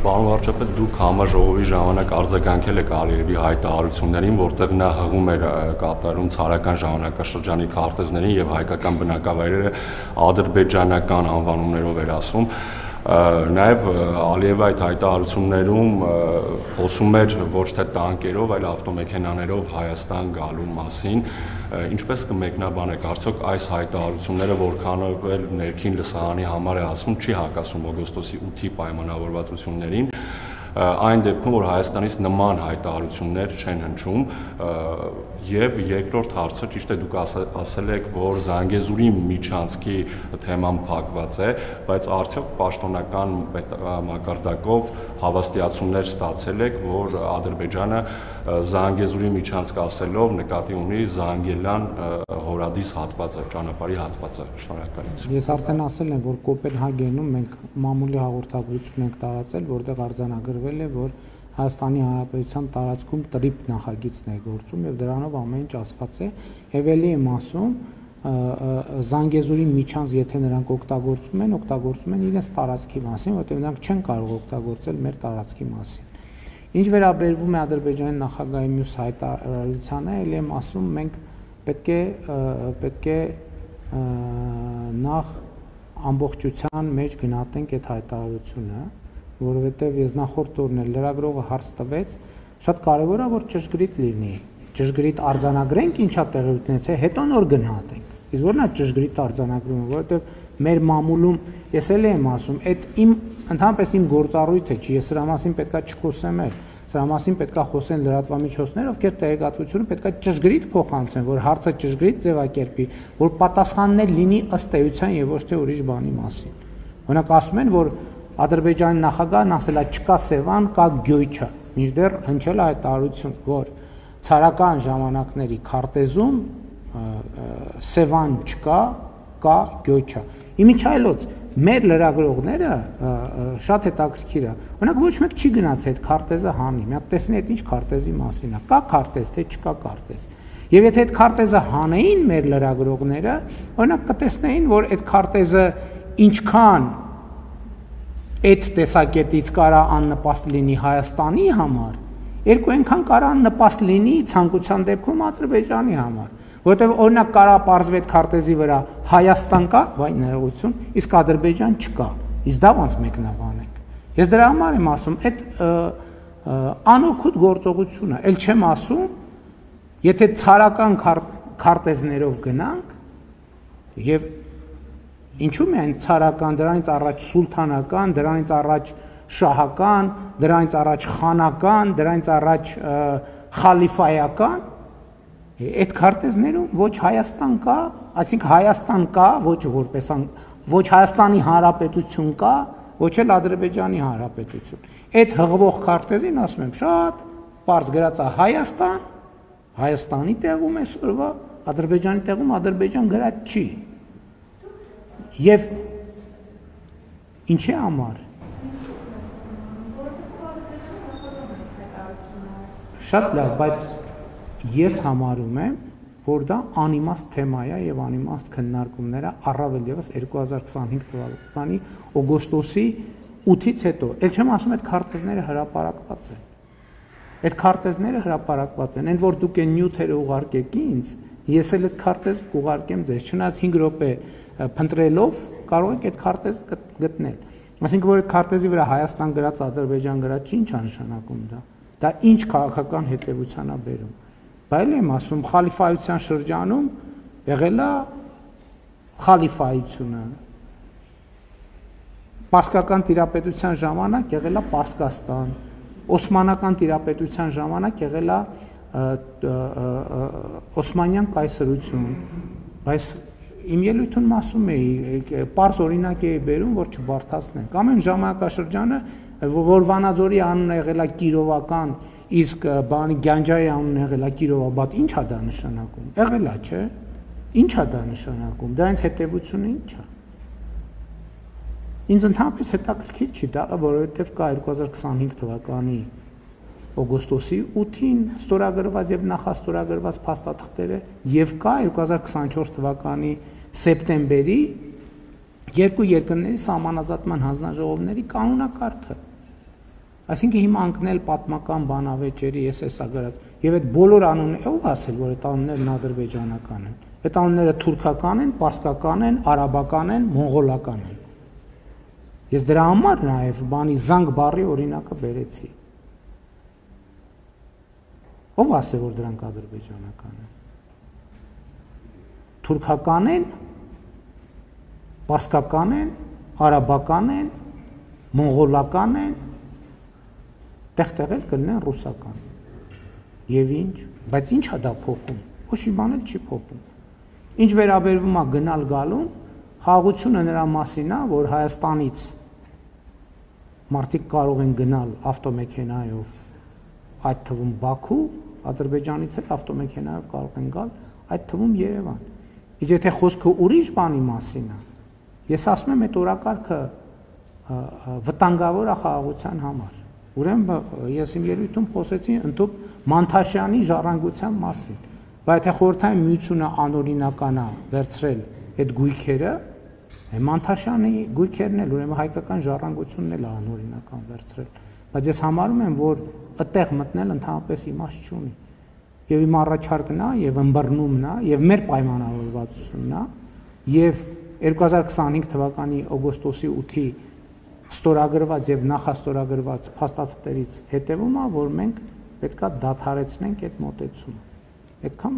Պարոն վարչապետ, դուք համաժողովի ժամանակ արձագանքել եք Ալիևի հայտարարություններին, որտեղ նա հղում էր կատարում ցարական ժամանակաշրջանի քարտեզներին եւ հայկական բնակավայրերը ադրբեջանական անվանումներով էր ասում։ Նաև Ալիևը այդ հայտարարություններում խոսում էր ոչ թե տանկերով, այլ ավտոմեքենաներով Հայաստան գալու մասին։ Ինչպես կմեկնաբանեք, արդյոք այս հայտարարությունները որքանով էլ ներքին լսարանի համար է ասում, չի հակասում օգոստոսի 8-ի պայմանավորվածություններին, այն դեպքում, որ Հայաստանից նման հայտարարություններ չեն հնչում, եւ երկրորդ հարցը, ճիշտ է դուք ասել եք, որ Զանգեզուրի միջանցքի թեման փակված է, բայց արդյոք պաշտոնական մակարդակով հավաստիացումներ ստացել եք, որ Ադրբեջանը Զանգեզուրի միջանցք ասելով նկատի ունի Զանգելան հորադիս հատվածը, ճանապարհի հատվածը։ Շնորհակալություն։ Ես արդեն ասել եմ, որ Կոպենհագենում մենք մամուլի հաղորդագրություն ենք տարածել, որտեղ արձանագրվել է, որ Հայաստանի Հանրապետության տարածքում տրիպ նախագիծն է գործում եւ դրանով ամեն ինչ ասված է, եւ ելի եմ ասում, Զանգեզուրի միջանց, եթե նրանք օգտագործում են իրենց տարածքի մասին, որտեղ նրանք չեն կարող օգտագործել մեր տարածքի մասին։ Ինչ վերաբերվում է Ադրբեջանի նախագահի մյուս հայտարարությանը, ելի եմ ասում, մենք պետք է նախ ամբողջության մեջ գնահատենք այդ հայտարարությունը, որովհետև ես նախորդ օրն էլ լրագրողը հարց տվեց, շատ կարևոր է, որ ճշգրիտ լինի, ճշգրիտ արձանագրենք ինչա տեղի ունեցել, հետո նոր գնահատենք։ Իսկ որն է ճշգրիտ արձանագրումը, որովհետև մեր մամուլում ես էլ եմ ասում, այդ ընդհանրապես իմ գործառույթը չի, ես սրա մասին պետքա չխոսեմ էլ, սրա մասին պետքա խոսեն լրատվամիջոցներ, ովքեր տեղեկատվությունը պետքա ճշգրիտ փոխանցեն, որ հարցը ճշգրիտ ձևակերպի, որ պատասխաններ լինի ըստ էության եւ ոչ թե ուրիշ բանի մասին։ Օրինակ ասում են, որ Ադրբեջանի նախագահն ասել է չկա Սևան, կա Գյոյչա, մինչդեռ հնչել է հայտարարություն, որ ցարական ժամանակների քարտեզում Սևան չկա, կա Գյոյչա։ Իմիջայլոց մեր լրագրողները շատ հետաքրքիր է։ Օրինակ ոչ մեկ չի գնաց այդ քարտեզը հանի, մի հատ տեսնի այդ ինչ քարտեզի մասին է, կա քարտեզ, թե չկա քարտեզ։ Եվ եթե այդ քարտեզը հանեին մեր լրագրողները, օրինակ կտեսնեին, որ այդ քարտեզը ինչքան այդ տեսակետից կարա աննպաստ լինի Հայաստանի համար, երկու այնքան կարա աննպաստ լինի ցանկության դեպքում Ադրբեջանի համար, որովհետև օրինակ կարա պարզվի այդ քարտեզի վրա Հայաստան կա, վայ ներողություն, իսկ Ադրբեջան չկա, իսկ դա ոնց մեկնաբանենք։ Ես դրա համար եմ ասում, այդ անօգուտ գործողությունը, ել չեմ ասում, եթե ցարական քարտեզներով գնանք եւ ինչու՞ միայն ցարական, դրանից առաջ սուլթանական, դրանից առաջ շահական, դրանից առաջ խանական, դրանից առաջ խալիֆայական, այդ քարտեզներում ոչ Հայաստան կա, այսինքն Հայաստան կա, ոչ Հայաստանի Հանրապետություն կա, ոչ էլ Ադրբեջանի Հանրապետություն։ Այդ հղվող քարտեզին ասում եմ շատ պարզ գրած է Հայաստան, Հայաստանի տեղում է սորվա, Ադրբեջանի տեղում Ադրբեջան գրած չի։ Եվ ինչի համար շատ լավ, բայց ես համարում եմ, որ դա անիմաստ թեմա է եւ անիմաստ քննարկումները առավել եւս 2025 թվականի օգոստոսի 8-ից հետո, ել չեմ ասում այդ քարտեզները հրապարակված են։ Այդ քարտեզները հրապարակված են, այն որ դուք այն նյութերը ուղարկեք ինձ, ես էլ այդ քարտեզ կուղարկեմ ձեզ, չնայած 5 րոպե փնտրելով կարող եք այդ քարտեզը գտնել։ Այսինքն որ այդ քարտեզի վրա Հայաստան գրած, Ադրբեջան գրած ինչ է նշանակում դա։ Դա ինչ քաղաքական հետևության է բերում։ Բայց եմ ասում խալիֆայության շրջանում եղել է խալիֆայությունը։ Պարսկական տիրապետության ժամանակ եղել է Պարսկաստան, Օսմանական տիրապետության ժամանակ եղել է Օսմանյան կայսրություն, բայց իմ ելույթում ասում էի, պարզ օրինակ էի բերում, որ չբարդացնենք։ Ամեն ժամանակաշրջանը, որ Վանաձորի անունը եղել է Կիրովական, իսկ բանի Գանջայի անունը եղել է Կիրովաբադ, ի՞նչ է դա նշանակում։ Եղել է, չէ՞։ Ինչ է դա նշանակում։ Դրանից հետևությունը ի՞նչ է։ Ինձ ընդհանրապես հետաքրքիր չի դա, որովհետև կա 2025 թվականի օգոստոսի 8-ին ստորագրված եւ նախաստորագրված փաստաթղթերը եւ կա 2024 թվականի սեպտեմբերի երկու երկրների սահմանազատման հանձնաժողովների կանոնակարգը։ Այսինքն հիմա անկնել պատմական բանավեճերի, ես էսա գրած, եւ այդ բոլոր անունները ով ասել, որ այդ անուններն ադրբեջանական են։ Այդ անունները թուրքական են, պարսկական են, արաբական են, մոնղոլական են։ Ես դրա համար նաեւ բանի զանգ բառի օրինակը բերեցի։ Ով ասել, որ դրանք ադրբեջանական են։ Թուրքական են, պարսկական են, արաբական են, մոնղոլական են, տեղ-տեղ էլ կլինեն ռուսական։ Եվ ինչ, բայց ի՞նչ է դա փոխում։ Ոչ մի բան էլ չի փոխում։ Ինչ վերաբերվում է գնալ գալուն, խաղաղությունը նրա մասին է, որ Հայաստանից մարդիկ կարող են գնալ ավտոմեքենայով, այդ թվում Բաքու, Ադրբեջանից էլ ավտոմեքենայով կարող են գալ, այդ թվում Երևան։ Իսկ եթե խոսքը ուրիշ բանի մասին է, ես ասում եմ, այդ օրակարգը վտանգավոր է խաղաղության համար։ Ուրեմն ես իմ ելույթում խոսեցի ընդհանուր Մանթաշյանի ժառանգության մասին, բայց եթե Խորհրդային Միությունը անօրինական է վերցրել այդ գույքերը, Մանթաշյանի գույքերն էլ ուրեմն հայկական ժառանգությունն էլ անօրինական վերցրել, բայց ես համարում եմ, որ այդտեղ մտնել ընդհանրապես իմաստ չունի։ Եվ իմ առաջարկն է, եւ ըմբռնումն է, եւ մեր պայմանավորվածությունն է, եւ 2025 թվականի օգոստոսի 8-ի ստորագրված եւ նախաստորագրված փաստաթղթերից հետեւում է, որ մենք պետքա դադարեցնենք այդ մոտեցումը։ Այդքան